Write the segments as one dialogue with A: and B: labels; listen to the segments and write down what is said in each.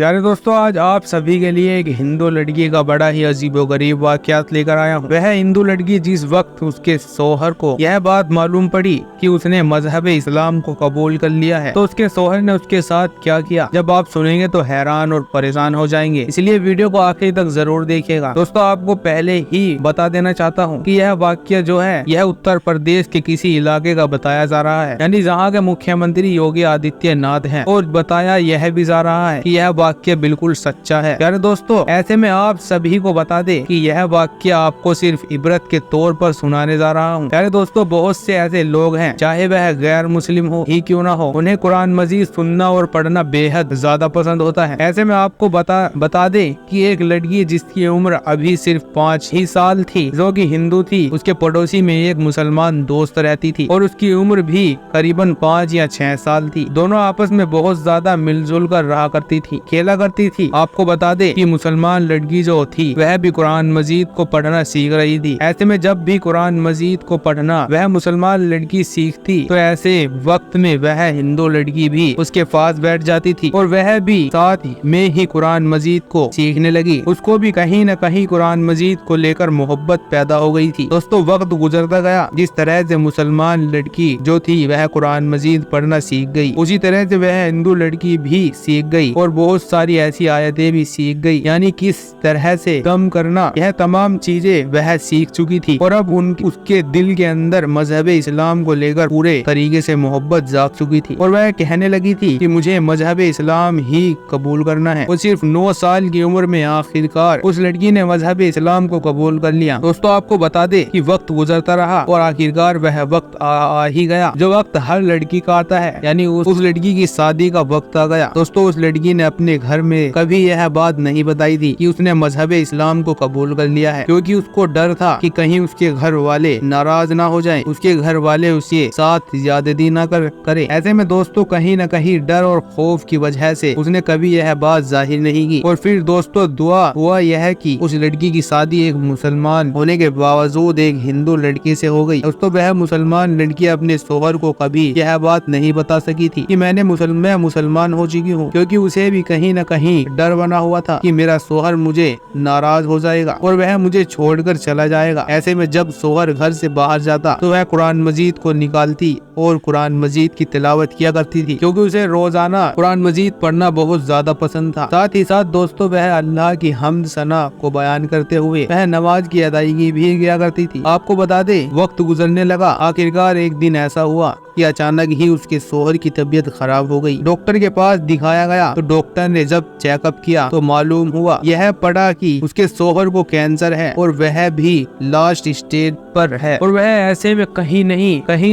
A: प्यारे दोस्तों, आज आप सभी के लिए एक हिंदू लड़की का बड़ा ही अजीबोगरीब वाकयात लेकर आया हूँ। वह हिंदू लड़की जिस वक्त उसके शौहर को यह बात मालूम पड़ी कि उसने मजहब इस्लाम को कबूल कर लिया है, तो उसके शौहर ने उसके साथ क्या किया, जब आप सुनेंगे तो हैरान और परेशान हो जाएंगे। इसलिए वीडियो को आखिर तक जरूर देखिएगा। दोस्तों, आपको पहले ही बता देना चाहता हूँ कि यह वाकया जो है यह उत्तर प्रदेश के किसी इलाके का बताया जा रहा है, यानी जहाँ के मुख्यमंत्री योगी आदित्यनाथ हैं, और बताया यह भी जा रहा है कि यह वाक्य बिल्कुल सच्चा है। प्यारे दोस्तों, ऐसे में आप सभी को बता दे कि यह वाक्य आपको सिर्फ इबरत के तौर पर सुनाने जा रहा हूँ। प्यारे दोस्तों, बहुत से ऐसे लोग हैं, चाहे वह गैर मुस्लिम हो ही क्यों ना हो, उन्हें कुरान मजीद सुनना और पढ़ना बेहद ज्यादा पसंद होता है। ऐसे में आपको बता दे कि एक लड़की जिसकी उम्र अभी सिर्फ 5 ही साल थी, जो कि हिंदू थी, उसके पड़ोसी में एक मुसलमान दोस्त रहती थी और उसकी उम्र भी करीबन 5 या 6 साल थी। दोनों आपस में बहुत ज्यादा मिलजुल कर रहा करती थी, खेला करती थी। आपको बता दे कि मुसलमान लड़की जो थी वह भी कुरान मजीद को पढ़ना सीख रही थी। ऐसे में जब भी कुरान मजीद को पढ़ना वह मुसलमान लड़की सीखती, तो ऐसे वक्त में वह हिंदू लड़की भी उसके पास बैठ जाती थी और वह भी साथ में ही कुरान मजीद को सीखने लगी। उसको भी कहीं न कहीं कुरान मजीद को लेकर मोहब्बत पैदा हो गई थी। दोस्तों, वक्त गुजरता गया, जिस तरह से मुसलमान लड़की जो थी वह कुरान मजीद पढ़ना सीख गई, उसी तरह से वह हिंदू लड़की भी सीख गई और बहुत सारी ऐसी आयतें भी सीख गई, यानी किस तरह से दम करना, यह तमाम चीजें वह सीख चुकी थी। और अब उसके दिल के अंदर मजहब इस्लाम को लेकर पूरे तरीके से मोहब्बत जाग चुकी थी और वह कहने लगी थी कि मुझे मजहब इस्लाम ही कबूल करना है। और सिर्फ 9 साल की उम्र में आखिरकार उस लड़की ने मजहब इस्लाम को कबूल कर लिया। दोस्तों, आपको बता दे कि वक्त गुजरता रहा और आखिरकार वह वक्त आ ही गया जो वक्त हर लड़की का आता है, यानी उस लड़की की शादी का वक्त आ गया। दोस्तों, उस लड़की ने अपने घर में कभी यह बात नहीं बताई थी कि उसने मजहब इस्लाम को कबूल कर लिया है, क्योंकि उसको डर था कि कहीं उसके घर वाले नाराज ना हो जाएं, उसके घर वाले उसे साथ ज्यादती ना करे। ऐसे में दोस्तों, कहीं न कहीं डर और खौफ की वजह से उसने कभी यह बात जाहिर नहीं की। और फिर दोस्तों, दुआ हुआ यह कि उस लड़की की शादी एक मुसलमान होने के बावजूद एक हिंदू लड़की से हो गई। दोस्तों, वह मुसलमान लड़की अपने शौहर को कभी यह बात नहीं बता सकी थी कि मैं मुसलमान हो चुकी हूँ, क्योंकि उसे भी कहीं न कहीं डर बना हुआ था कि मेरा शौहर मुझे नाराज हो जाएगा और वह मुझे छोड़कर चला जाएगा। ऐसे में जब शौहर घर से बाहर जाता तो वह कुरान मजीद को निकालती और कुरान मजीद की तिलावत किया करती थी, क्योंकि उसे रोजाना कुरान मजीद पढ़ना बहुत ज्यादा पसंद था। साथ ही साथ दोस्तों, वह अल्लाह की हम्द सना को बयान करते हुए वह नमाज की अदायगी भी किया करती थी। आपको बता दे, वक्त गुजरने लगा। आखिरकार एक दिन ऐसा हुआ कि अचानक ही उसके शौहर की तबीयत खराब हो गई। डॉक्टर के पास दिखाया गया तो डॉक्टर ने जब चेकअप किया तो मालूम हुआ, यह पड़ा कि उसके शौहर को कैंसर है और वह भी लास्ट स्टेज पर है। और वह ऐसे में कहीं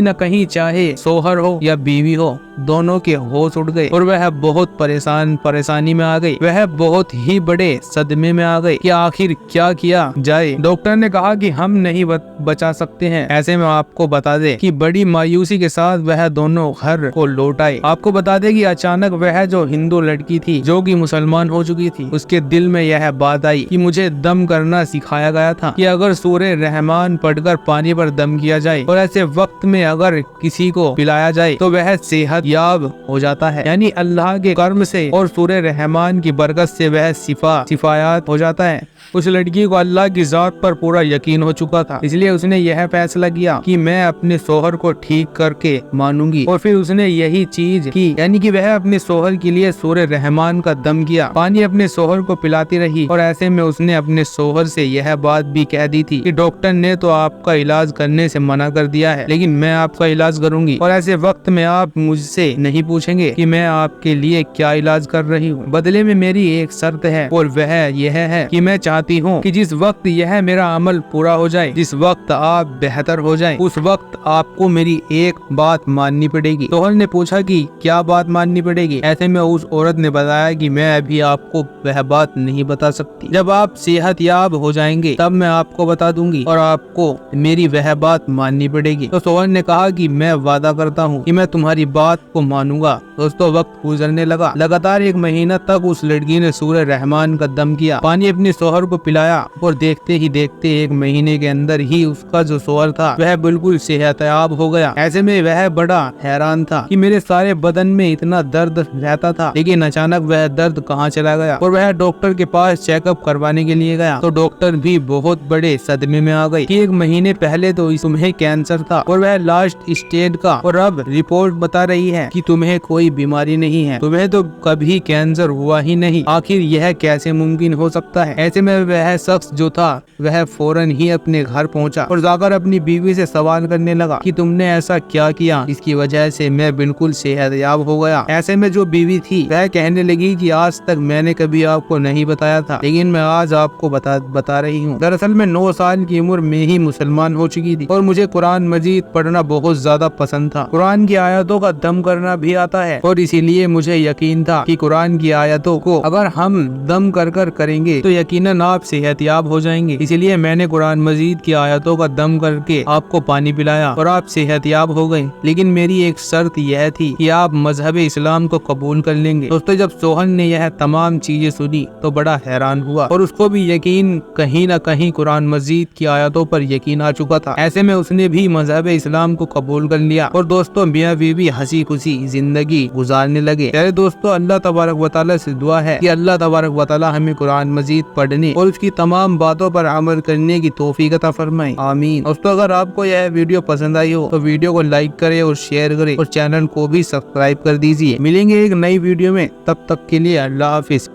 A: न कहीं चाहे शौहर हो या बीवी हो, दोनों के होश उड़ गए और वह बहुत परेशानी में आ गई। वह बहुत ही बड़े सदमे में आ गई कि आखिर क्या किया जाए। डॉक्टर ने कहा कि हम नहीं बचा सकते हैं। ऐसे में आपको बता दे कि बड़ी मायूसी के साथ वह दोनों घर को लौट आए। आपको बता दे कि अचानक वह जो हिंदू लड़की थी, जो कि मुसलमान हो चुकी थी, उसके दिल में यह बात आई कि मुझे दम करना सिखाया गया था कि अगर सूरे रहमान पढ़कर पानी पर दम किया जाए और ऐसे वक्त में अगर किसी को पिलाया जाए तो वह सेहत याब हो जाता है, यानी अल्लाह के कर्म से और सूरे रहमान की बरकत से वह शिफायात हो जाता है। उस लड़की को अल्लाह की जात पर पूरा यकीन हो चुका था, इसलिए उसने यह फैसला किया कि मैं अपने शौहर को ठीक करके मानूंगी। और फिर उसने यही चीज की, यानी कि वह अपने शौहर के लिए सूरे रहमान का दम किया, पानी अपने शौहर को पिलाती रही। और ऐसे में उसने अपने शौहर से यह बात भी कह दी थी कि डॉक्टर ने तो आपका इलाज करने से मना कर दिया है, लेकिन मैं आपका इलाज करूंगी और ऐसे वक्त में आप मुझसे नहीं पूछेंगे कि मैं आपके लिए क्या इलाज कर रही हूँ। बदले में मेरी एक शर्त है और वह यह है कि मैं चाहती हूँ कि जिस वक्त यह मेरा अमल पूरा हो जाए, जिस वक्त आप बेहतर हो जाए, उस वक्त आपको मेरी एक बात माननी पड़ेगी। शौहर ने पूछा कि क्या बात माननी पड़ेगी। ऐसे में उस औरत ने बताया कि मैं अभी आपको वह बात नहीं बता सकती, जब आप सेहतयाब हो जाएंगे तब मैं आपको बता दूंगी और आपको मेरी वह बात माननी पड़ेगी। तो शौहर ने कहा कि मैं वादा करता हूँ कि मैं तुम्हारी बात को मानूंगा। दोस्तों, वक्त गुजरने लगा। लगातार 1 महीना तक उस लड़की ने सूरे रहमान का दम किया, पानी अपने शौहर को पिलाया और देखते ही देखते 1 महीने के अंदर ही उसका जो शौहर था वह बिल्कुल सेहतयाब हो गया। ऐसे में वह वह बड़ा हैरान था कि मेरे सारे बदन में इतना दर्द रहता था, लेकिन अचानक वह दर्द कहाँ चला गया। और वह डॉक्टर के पास चेकअप करवाने के लिए गया तो डॉक्टर भी बहुत बड़े सदमे में आ गई कि 1 महीने पहले तो तुम्हें कैंसर था और वह लास्ट स्टेज का, और अब रिपोर्ट बता रही है कि तुम्हें कोई बीमारी नहीं है, तुम्हें तो कभी कैंसर हुआ ही नहीं, आखिर यह कैसे मुमकिन हो सकता है। ऐसे में वह शख्स जो था वह फौरन ही अपने घर पहुंचा और जाकर अपनी बीवी से सवाल करने लगा कि तुमने ऐसा क्या किया, इसकी वजह से मैं बिल्कुल सेहतयाब हो गया। ऐसे में जो बीवी थी वह कहने लगी कि आज तक मैंने कभी आपको नहीं बताया था, लेकिन मैं आज आपको बता रही हूँ। दरअसल मैं 9 साल की उम्र में ही मुसलमान हो चुकी थी और मुझे कुरान मजीद पढ़ना बहुत ज्यादा पसंद था। कुरान की आयतों का दम करना भी आता है और इसीलिए मुझे यकीन था कि कुरान की आयतों को अगर हम दम कर करेंगे तो यकीनन आप सेहतयाब हो जाएंगे। इसीलिए मैंने कुरान मजीद की आयतों का दम करके आपको पानी पिलाया और आप सेहतयाब हो गए। लेकिन मेरी एक शर्त यह थी कि आप मजहब इस्लाम को कबूल कर लेंगे। दोस्तों, जब सोहन ने यह तमाम चीजें सुनी तो बड़ा हैरान हुआ और उसको भी यकीन कहीं न कहीं कुरान मजीद की आयतों पर यकीन आ चुका था। ऐसे में उसने भी मजहब इस्लाम को कबूल कर लिया और दोस्तों मियां बीवी हंसी खुशी जिंदगी गुजारने लगे। अरे दोस्तों, अल्लाह तबारक व तआला से दुआ है कि अल्लाह तबारक व तआला हमें कुरान मजीद पढ़ने और उसकी तमाम बातों पर अमल करने की तौफीक अता फरमाए, आमीन। दोस्तों, अगर आपको यह वीडियो पसंद आई हो तो वीडियो को लाइक करें और शेयर करें और चैनल को भी सब्सक्राइब कर दीजिए। मिलेंगे एक नई वीडियो में, तब तक के लिए अल्लाह हाफिज।